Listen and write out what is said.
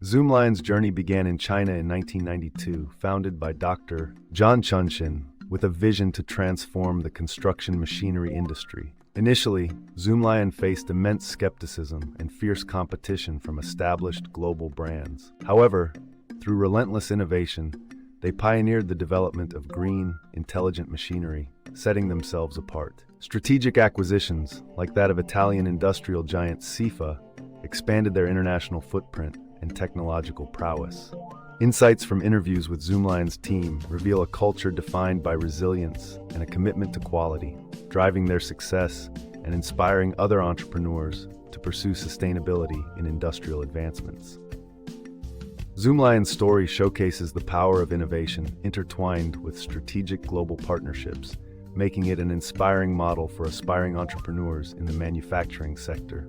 Zoomlion's journey began in China in 1992, founded by Dr. Zhang Chunshin, with a vision to transform the construction machinery industry. Initially, Zoomlion faced immense skepticism and fierce competition from established global brands. However, through relentless innovation, they pioneered the development of green, intelligent machinery, setting themselves apart. Strategic acquisitions, like that of Italian industrial giant SIFA, expanded their international footprint and technological prowess. Insights from interviews with Zoomlion's team reveal a culture defined by resilience and a commitment to quality, driving their success and inspiring other entrepreneurs to pursue sustainability in industrial advancements. Zoomlion's story showcases the power of innovation intertwined with strategic global partnerships, making it an inspiring model for aspiring entrepreneurs in the manufacturing sector.